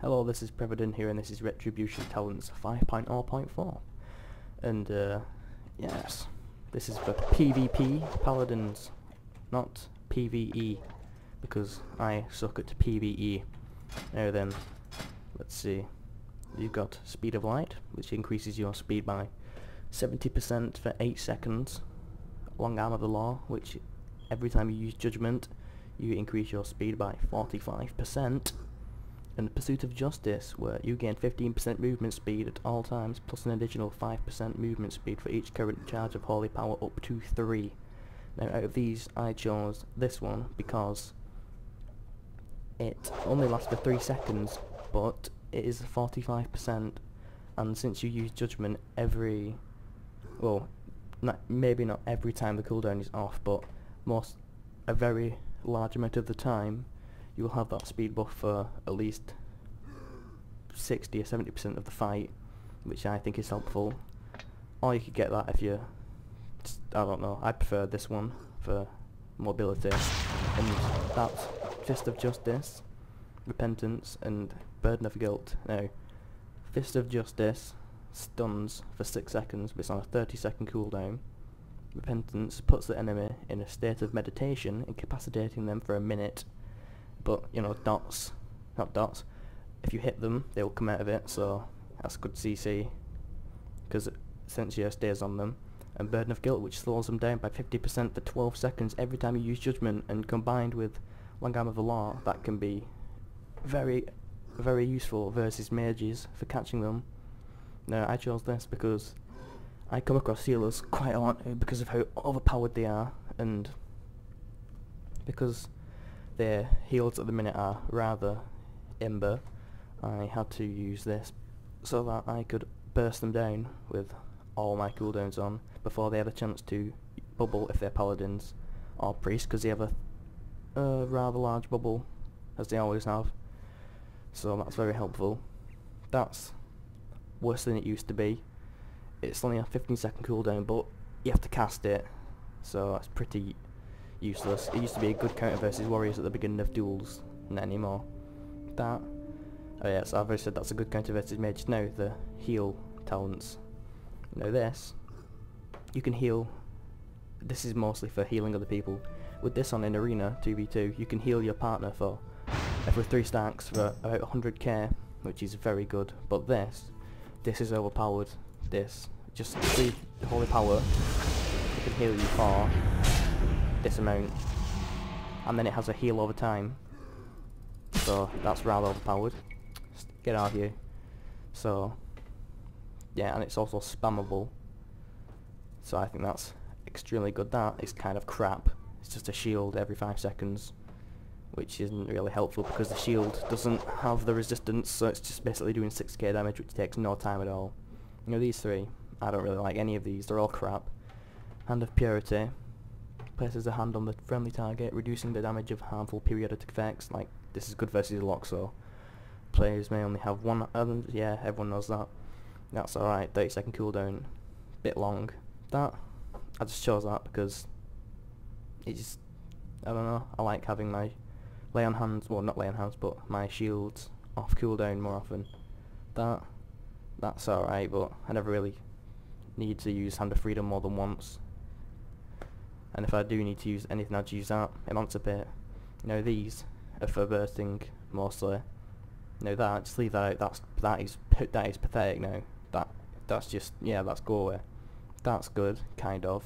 Hello, this is Paladin here, and this is Retribution Talents 5.0.4. And, yes, this is for PvP Paladins, not PvE, because I suck at PvE. Now then, let's see. You've got Speed of Light, which increases your speed by 70% for 8 seconds. Long Arm of the Law, which every time you use Judgment, you increase your speed by 45%. And Pursuit of Justice, where you gain 15% movement speed at all times, plus an additional 5% movement speed for each current charge of Holy Power up to 3. Now out of these, I chose this one because it only lasts for 3 seconds, but it is 45%, and since you use Judgment every, well, maybe not every time the cooldown is off, but a very large amount of the time, you will have that speed buff for at least 60 or 70% of the fight, which I think is helpful. Or you could get that if you, I don't know, I prefer this one for mobility. And that's Fist of Justice, Repentance, and Burden of Guilt. Now, Fist of Justice stuns for 6 seconds, but it's on a 30-second cooldown. Repentance puts the enemy in a state of meditation, incapacitating them for a minute. But, you know, not dots, if you hit them, they'll come out of it, so that's good CC, because Sensia stays on them. And Burden of Guilt, which slows them down by 50% for 12 seconds every time you use Judgment, and combined with Long Arm of the Law, that can be very, very useful versus mages for catching them. Now, I chose this because I come across healers quite a lot because of how overpowered they are, and because their heals at the minute are rather imber, I had to use this so that I could burst them down with all my cooldowns on before they have a chance to bubble if they're paladins or priests, because they have a rather large bubble, as they always have. So that's very helpful. That's worse than it used to be. It's only a 15-second cooldown, but you have to cast it, so that's pretty useless. It used to be a good counter versus warriors at the beginning of duels, not anymore. Oh yes, I've already said that's a good counter versus mages. Now the heal talents. Now this, you can heal. This is mostly for healing other people. With this on in arena 2v2, you can heal your partner for every 3 stacks for about 100k, which is very good. But this is overpowered. This just 3 holy power, it can heal you for this amount, and then it has a heal over time, so that's rather overpowered. Get out of here. So yeah, and it's also spammable, so I think that's extremely good. That is kind of crap. It's just a shield every 5 seconds, which isn't really helpful because the shield doesn't have the resistance, so it's just basically doing 6k damage, which takes no time at all. You know, these 3, I don't really like any of these, they're all crap. Hand of Purity places a hand on the friendly target, reducing the damage of harmful periodic effects. Like, this is good versus lock, so players may only have one, yeah, everyone knows that. That's alright, 30-second cooldown, bit long. That, I just chose that because it just, I don't know, I like having my lay on hands, well not lay on hands, but my shields off cooldown more often. That's alright, but I never really need to use Hand of Freedom more than once. And if I do need to use anything, I'd use that. Emancipate. You know, these are for bursting mostly. You know, just leave that out. That is pathetic now. That's just, yeah, that's go away. That's good, kind of.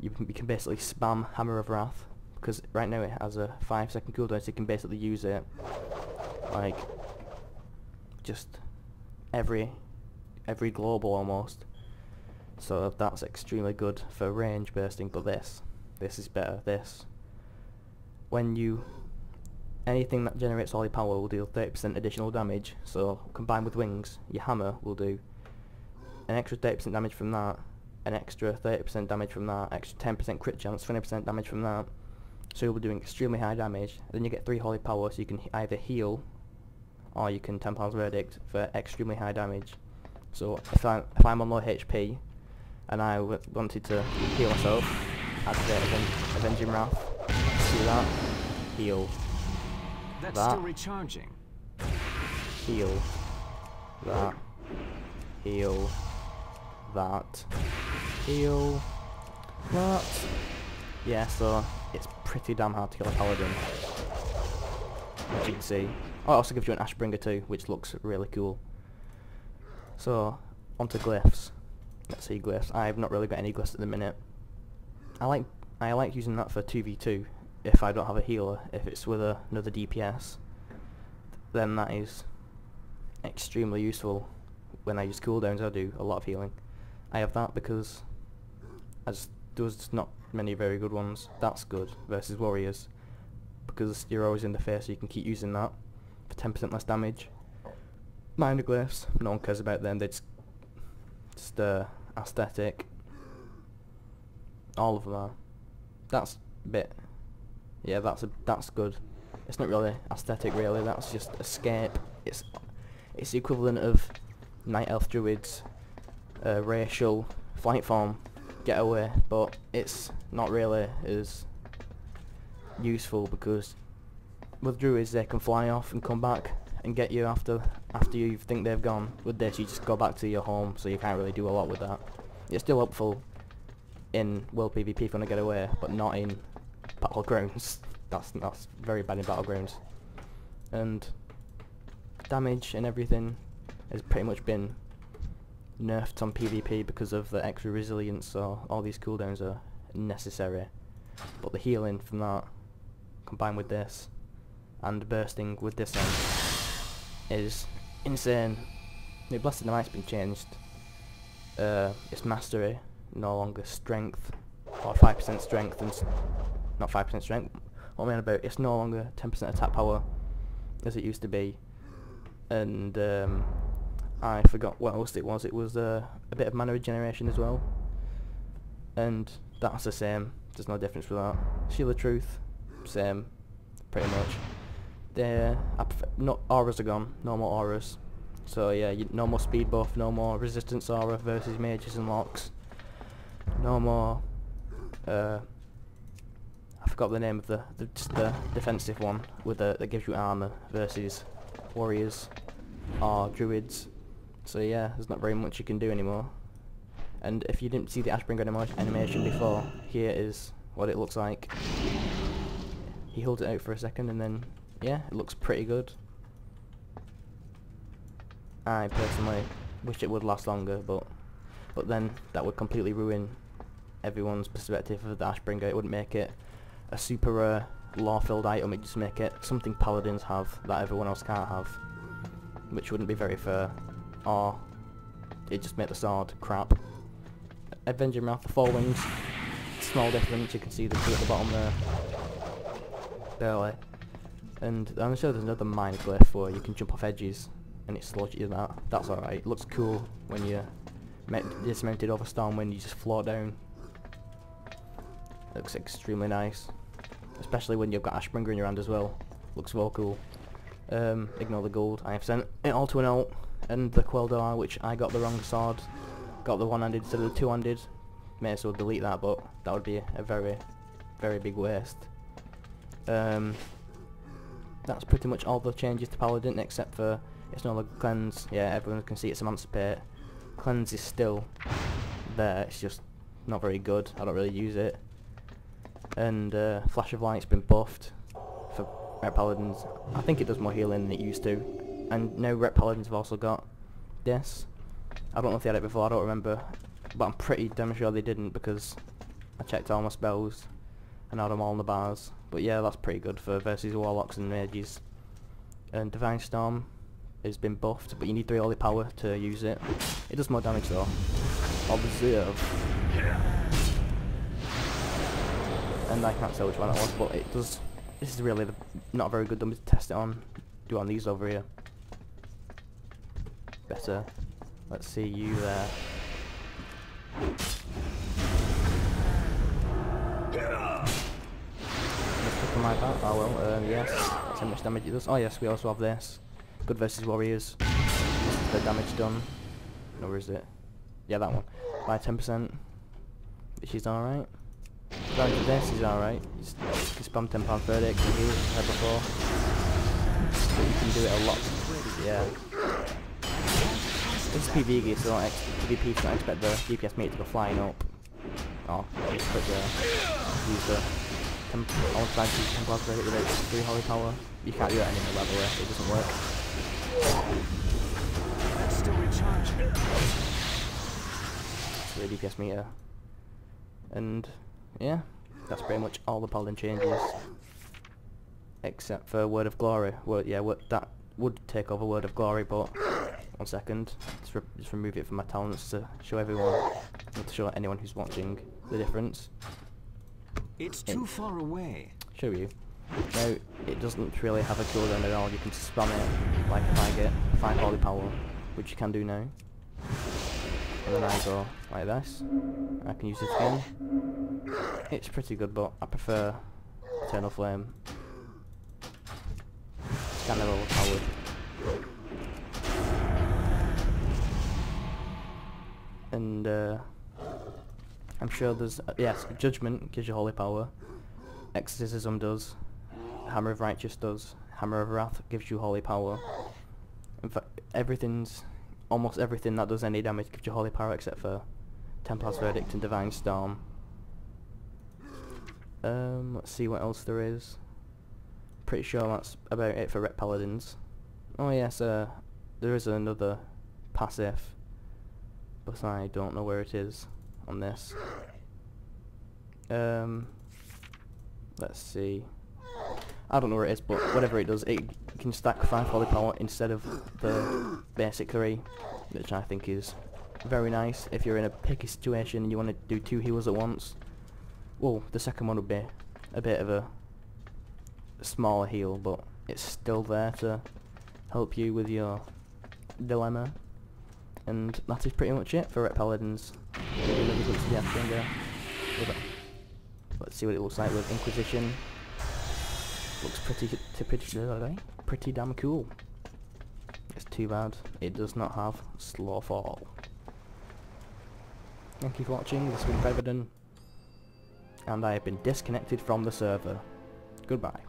You can basically spam Hammer of Wrath, because right now it has a 5-second cooldown, so you can basically use it like just every global almost. So that's extremely good for range bursting, but this is better. Anything that generates holy power will deal 30% additional damage, so combined with wings, your hammer will do an extra 30% damage from that, an extra 30% damage from that, extra 10% crit chance, 20% damage from that, so you'll be doing extremely high damage. Then you get 3 holy power, so you can either heal, or you can 10 pounds verdict for extremely high damage. So if I'm on low HP, and I wanted to heal myself, activate Avenging Wrath, do that, heal. That's still recharging. heal, that, heal, that, heal, that. Yeah, so it's pretty damn hard to kill a paladin, as you can see. Oh, it also gives you an Ashbringer too, which looks really cool. So, onto Glyphs. Let's see Glyphs. I've not really got any Glyphs at the minute. I like using that for 2v2 if I don't have a healer. If it's with another DPS, then that is extremely useful. When I use cooldowns, I do a lot of healing. I have that because there's not many very good ones. That's good versus warriors, because you're always in the face, so you can keep using that for 10% less damage. Minor Glyphs, no one cares about them. They're just aesthetic. All of them are. That's a bit. Yeah, that's good. It's not really aesthetic, really. That's just escape. It's the equivalent of Night Elf Druids, racial, flight form, getaway, but it's not really as useful, because with Druids they can fly off and come back and get you after you think they've gone. With this, you just go back to your home, so you can't really do a lot with that. It's still helpful in world PvP if you want to get away, but not in battlegrounds. That's very bad in battlegrounds. And damage and everything has pretty much been nerfed on PvP because of the extra resilience, so all these cooldowns are necessary. But the healing from that, combined with this, and bursting with this one, is insane. The Blessed Knight's been changed. It's mastery, no longer strength, or 5% strength, and not 5% strength. What am I on about? It's no longer 10% attack power as it used to be. And I forgot what else it was. It was a bit of mana regeneration as well, and that's the same. There's no difference with that. Shield of Truth, same, pretty much. No auras are gone. No more auras. So yeah, no more speed buff. No more resistance aura versus mages and locks. No more. I forgot the name of the defensive one with that gives you armor versus warriors or druids. So yeah, there's not very much you can do anymore. And if you didn't see the Ashbringer animation before, here is what it looks like. He holds it out for a second and then, yeah, it looks pretty good. I personally wish it would last longer, but then that would completely ruin everyone's perspective of the Ashbringer. It wouldn't make it a super rare, lore-filled item. It'd just make it something paladins have that everyone else can't have, which wouldn't be very fair. Or it'd just make the sword crap. Avenger Mouth, the 4 wings, small difference. You can see the 2 at the bottom there, barely. And I'm sure there's another minor glyph where you can jump off edges and it slows you that. That's alright. It looks cool when you're dismounted over Stormwind. You just float down. Looks extremely nice, especially when you've got Ashbringer in your hand as well. Looks well cool. Ignore the gold. I have sent it all to an alt, and the Quel'Dor, which I got the wrong sword, got the one-handed instead of the two-handed. May as well delete that, but that would be a very, very big waste. That's pretty much all the changes to Paladin, except for it's no longer cleanse. Yeah, everyone can see it's emancipate. Cleanse is still there. It's just not very good. I don't really use it. And Flash of Light's been buffed for Ret Paladins. I think it does more healing than it used to. And now Ret Paladins have also got this. I don't know if they had it before, I don't remember. But I'm pretty damn sure they didn't, because I checked all my spells and had them all in the bars. But yeah, that's pretty good for versus warlocks and mages. And Divine Storm has been buffed, but you need 3 holy power to use it. It does more damage though. Observe. And I can't tell which one it was, but it does. This is really not a very good number to test it on. Do on these over here. Better. Let's see you there. My back. Oh well, yes. That's how much damage it does. Oh yes, we also have this. Good versus warriors. This is the damage done. No, where is it? Yeah, that one. By 10%. Which is alright. Going to this is alright. You can spam £10 verdict and heal as I said before. But you can do it a lot. yeah. This is PvP, so PvP, so don't expect the DPS meter to go flying up. Oh, just put the use the I want to try to use Temple Upgrade with its 3 holy power. You can't do that any other level, it doesn't work. That's still recharging. So the DPS meter. And yeah, that's pretty much all the Paladin changes. Except for Word of Glory. Well, yeah, that would take over Word of Glory, but 1 second. Just remove it from my talents to show everyone, to show anyone who's watching the difference. It's too far away. Show you. Now, it doesn't really have a cooldown at all. You can spam it, like if I get 5 holy power, which you can do now. And then I go like this. I can use it again. It's pretty good, but I prefer Eternal Flame. It's kind of overpowered. And I'm sure there's yes, Judgment gives you holy power. Exorcism does. Hammer of Righteous does. Hammer of Wrath gives you holy power. In fact, almost everything that does any damage gives you holy power except for Templar's Verdict and Divine Storm. Let's see what else there is. Pretty sure that's about it for Ret Paladins. Oh yes, there is another passive, but I don't know where it is on this. Let's see. I don't know where it is, but whatever it does, it can stack 5 holy power instead of the basic 3, which I think is very nice if you're in a picky situation and you want to do 2 heals at once. Well, the second one would be a bit of a smaller heal, but it's still there to help you with your dilemma. And that is pretty much it for Ret Paladins. Let's see what it looks like with Inquisition. Looks pretty damn cool. It's too bad it does not have Slow Fall. Thank you for watching. This has been Ret Paladin, and I have been disconnected from the server. Goodbye.